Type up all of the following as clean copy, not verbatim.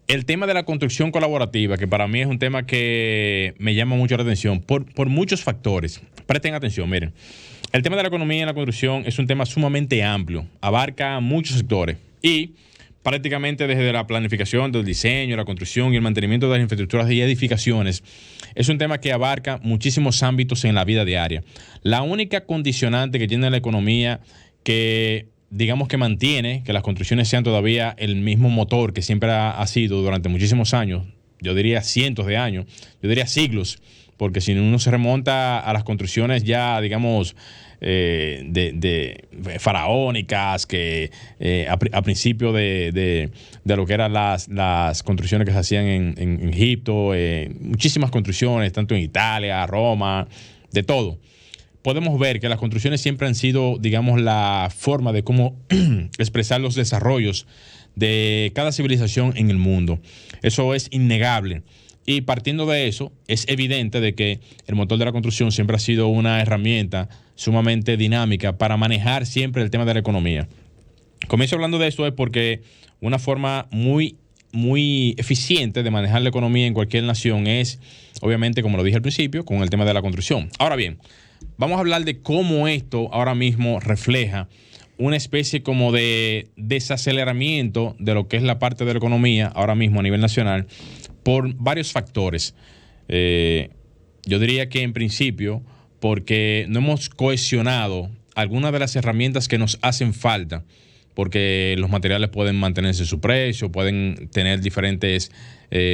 El tema de la construcción colaborativa, que para mí es un tema que me llama mucho la atención por muchos factores. Presten atención, miren. El tema de la economía en la construcción es un tema sumamente amplio, abarca muchos sectores y prácticamente desde la planificación, del diseño, la construcción y el mantenimiento de las infraestructuras y edificaciones. Es un tema que abarca muchísimos ámbitos en la vida diaria. La única condicionante que tiene la economía que digamos que mantiene que las construcciones sean todavía el mismo motor que siempre ha sido durante muchísimos años, yo diría cientos de años, yo diría siglos, porque si uno se remonta a las construcciones ya, digamos, de faraónicas, que a principio de lo que eran las construcciones que se hacían en Egipto, muchísimas construcciones, tanto en Italia, Roma, de todo. Podemos ver que las construcciones siempre han sido, digamos, la forma de cómo expresar los desarrollos de cada civilización en el mundo. Eso es innegable. Y partiendo de eso, es evidente de que el motor de la construcción siempre ha sido una herramienta sumamente dinámica para manejar siempre el tema de la economía. Comienzo hablando de esto es porque una forma muy eficiente de manejar la economía en cualquier nación es, obviamente, como lo dije al principio, con el tema de la construcción. Ahora bien, vamos a hablar de cómo esto ahora mismo refleja una especie como de desaceleramiento de lo que es la parte de la economía ahora mismo a nivel nacional por varios factores. Yo diría que en principio porque no hemos cohesionado algunas de las herramientas que nos hacen falta, porque los materiales pueden mantenerse su precio, pueden tener diferentes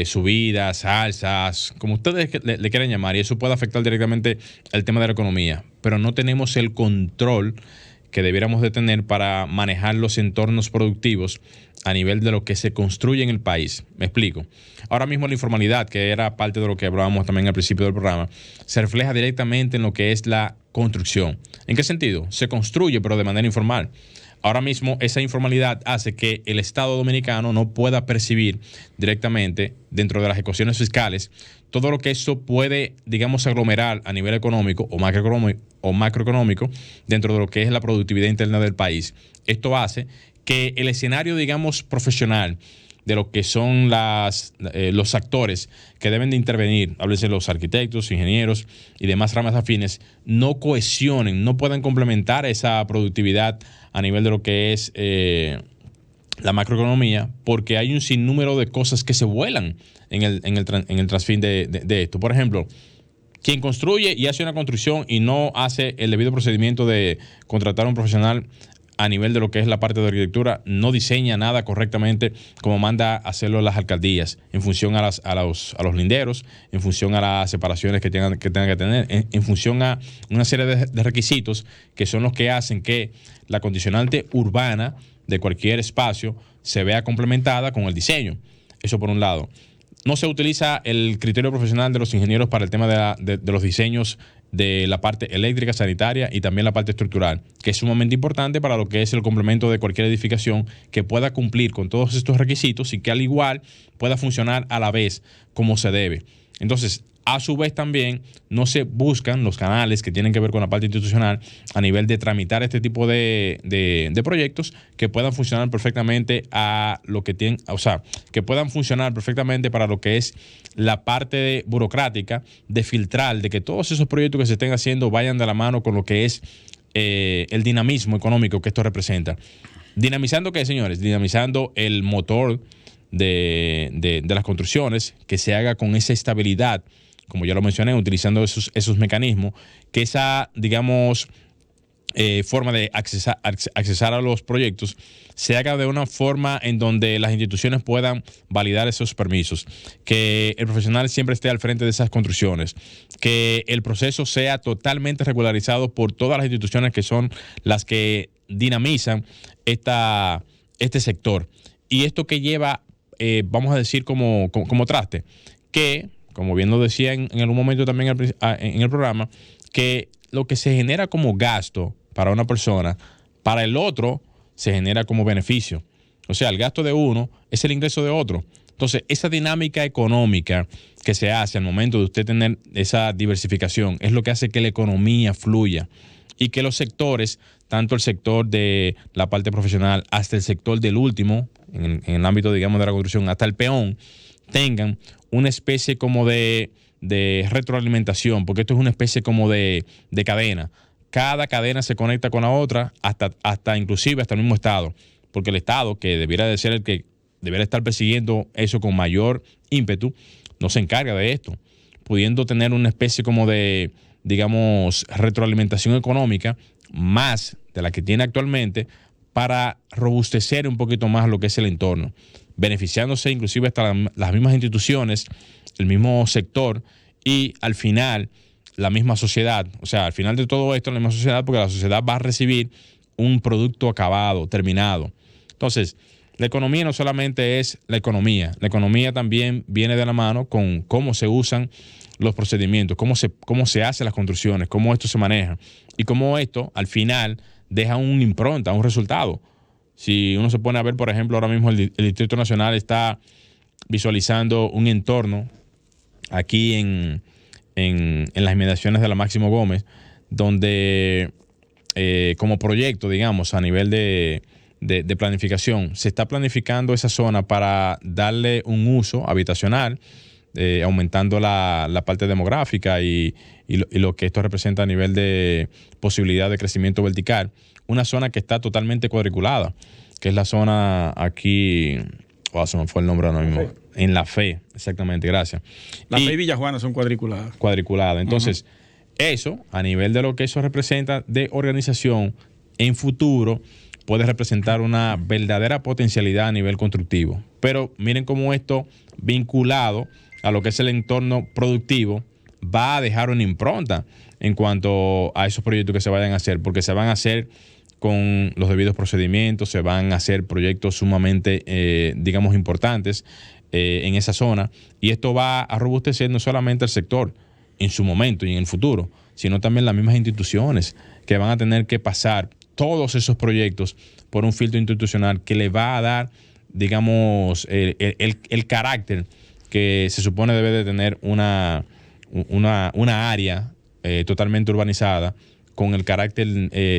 subidas, alzas, como ustedes le quieran llamar, y eso puede afectar directamente el tema de la economía, pero no tenemos el control que debiéramos de tener para manejar los entornos productivos a nivel de lo que se construye en el país. Me explico. Ahora mismo la informalidad, que era parte de lo que hablábamos también al principio del programa, se refleja directamente en lo que es la construcción. ¿En qué sentido? Se construye, pero de manera informal. Ahora mismo esa informalidad hace que el Estado dominicano no pueda percibir directamente dentro de las ecuaciones fiscales todo lo que eso puede, digamos, aglomerar a nivel económico o macroeconómico dentro de lo que es la productividad interna del país. Esto hace que el escenario, digamos, profesional de lo que son los actores que deben de intervenir, háblese los arquitectos, ingenieros y demás ramas afines, no cohesionen, no puedan complementar esa productividad a nivel de lo que es la macroeconomía, porque hay un sinnúmero de cosas que se vuelan en el trasfín de esto. Por ejemplo, quien construye y hace una construcción y no hace el debido procedimiento de contratar a un profesional a nivel de lo que es la parte de arquitectura, no diseña nada correctamente como manda hacerlo las alcaldías, en función a los linderos, en función a las separaciones que tengan que tener, en función a una serie de requisitos que son los que hacen que la condicionante urbana de cualquier espacio se vea complementada con el diseño. Eso por un lado. No se utiliza el criterio profesional de los ingenieros para el tema de los diseños de la parte eléctrica, sanitaria y también la parte estructural, que es sumamente importante para lo que es el complemento de cualquier edificación que pueda cumplir con todos estos requisitos y que al igual pueda funcionar a la vez como se debe. Entonces, a su vez también no se buscan los canales que tienen que ver con la parte institucional a nivel de tramitar este tipo de proyectos que puedan funcionar perfectamente a lo que tienen, o sea, que puedan funcionar perfectamente para lo que es la parte burocrática de filtrar, de que todos esos proyectos que se estén haciendo vayan de la mano con lo que es el dinamismo económico que esto representa. ¿Dinamizando qué, señores? Dinamizando el motor de las construcciones, que se haga con esa estabilidad, como ya lo mencioné, utilizando esos mecanismos, que esa, digamos, forma de accesar a los proyectos se haga de una forma en donde las instituciones puedan validar esos permisos, que el profesional siempre esté al frente de esas construcciones, que el proceso sea totalmente regularizado por todas las instituciones que son las que dinamizan este sector. Y esto que lleva, vamos a decir, como traste, que como bien lo decía en algún momento también en el programa, que lo que se genera como gasto para una persona, para el otro se genera como beneficio. O sea, el gasto de uno es el ingreso de otro. Entonces, esa dinámica económica que se hace al momento de usted tener esa diversificación es lo que hace que la economía fluya y que los sectores, tanto el sector de la parte profesional hasta el sector del último, en el ámbito, digamos, de la construcción, hasta el peón, tengan una especie como de retroalimentación, porque esto es una especie como de cadena. Cada cadena se conecta con la otra, hasta inclusive hasta el mismo Estado, porque el Estado, que debiera de ser el que debiera estar persiguiendo eso con mayor ímpetu, no se encarga de esto, pudiendo tener una especie como de, digamos, retroalimentación económica más de la que tiene actualmente para robustecer un poquito más lo que es el entorno, beneficiándose inclusive hasta las mismas instituciones, el mismo sector y al final la misma sociedad. O sea, al final de todo esto la misma sociedad, porque la sociedad va a recibir un producto acabado, terminado. Entonces, la economía no solamente es la economía también viene de la mano con cómo se usan los procedimientos, cómo se hacen las construcciones, cómo esto se maneja y cómo esto al final deja una impronta, un resultado. Si uno se pone a ver, por ejemplo, ahora mismo el Distrito Nacional está visualizando un entorno aquí en las inmediaciones de la Máximo Gómez, donde como proyecto, digamos, a nivel de planificación, se está planificando esa zona para darle un uso habitacional, aumentando la parte demográfica y lo que esto representa a nivel de posibilidad de crecimiento vertical. Una zona que está totalmente cuadriculada, que es la zona aquí, se me fue el nombre ahora mismo, en La Fe, exactamente, gracias. La Fe y Villajuana son cuadriculadas. Cuadriculadas. Entonces, eso, a nivel de lo que eso representa de organización, en futuro puede representar una verdadera potencialidad a nivel constructivo. Pero miren cómo esto, vinculado a lo que es el entorno productivo, va a dejar una impronta en cuanto a esos proyectos que se vayan a hacer, porque se van a hacer con los debidos procedimientos, se van a hacer proyectos sumamente, digamos, importantes en esa zona, y esto va a robustecer no solamente el sector en su momento y en el futuro, sino también las mismas instituciones que van a tener que pasar todos esos proyectos por un filtro institucional que le va a dar, digamos, el carácter que se supone debe de tener una área totalmente urbanizada, con el carácter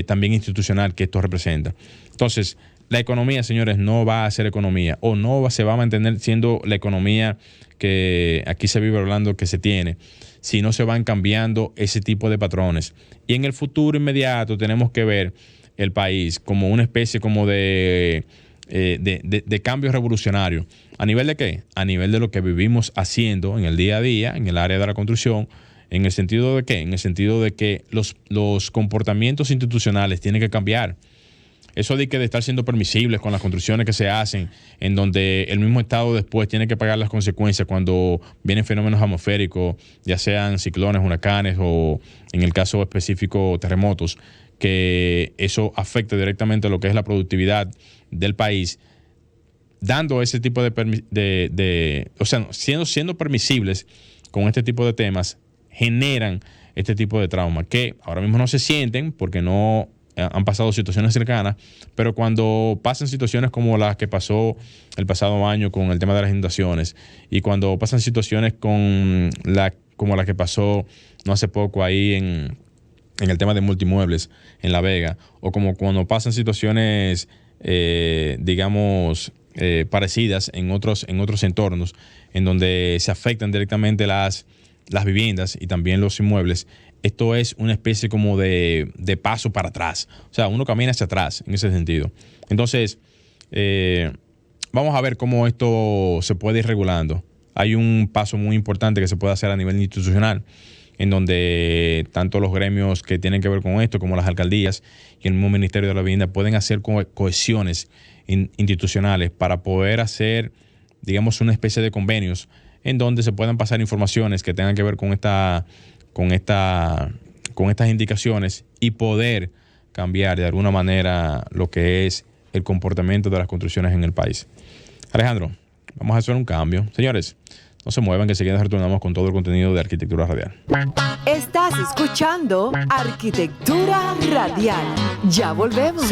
también institucional que esto representa. Entonces, la economía, señores, no va a ser economía, o no se va a mantener siendo la economía que aquí se vive hablando que se tiene, si no se van cambiando ese tipo de patrones. Y en el futuro inmediato tenemos que ver el país como una especie como de cambio revolucionario. ¿A nivel de qué? A nivel de lo que vivimos haciendo en el día a día, en el área de la construcción. ¿En el sentido de qué? En el sentido de que los comportamientos institucionales tienen que cambiar. Eso de estar siendo permisibles con las construcciones que se hacen, en donde el mismo Estado después tiene que pagar las consecuencias cuando vienen fenómenos atmosféricos, ya sean ciclones, huracanes o, en el caso específico, terremotos, que eso afecte directamente a lo que es la productividad del país, dando ese tipo o sea, siendo permisibles con este tipo de temas, generan este tipo de traumas que ahora mismo no se sienten porque no han pasado situaciones cercanas, pero cuando pasan situaciones como las que pasó el pasado año con el tema de las inundaciones, y cuando pasan situaciones como la que pasó no hace poco ahí en el tema de multimuebles en La Vega, o como cuando pasan situaciones digamos parecidas en otros entornos en donde se afectan directamente las viviendas y también los inmuebles, esto es una especie como de paso para atrás. O sea, uno camina hacia atrás en ese sentido. Entonces, vamos a ver cómo esto se puede ir regulando. Hay un paso muy importante que se puede hacer a nivel institucional, en donde tanto los gremios que tienen que ver con esto, como las alcaldías y el mismo Ministerio de la Vivienda, pueden hacer cohesiones institucionales para poder hacer, digamos, una especie de convenios en donde se puedan pasar informaciones que tengan que ver con estas indicaciones y poder cambiar de alguna manera lo que es el comportamiento de las construcciones en el país. Alejandro, vamos a hacer un cambio. Señores, no se muevan, que enseguida retornamos con todo el contenido de Arquitectura Radial. Estás escuchando Arquitectura Radial. Ya volvemos.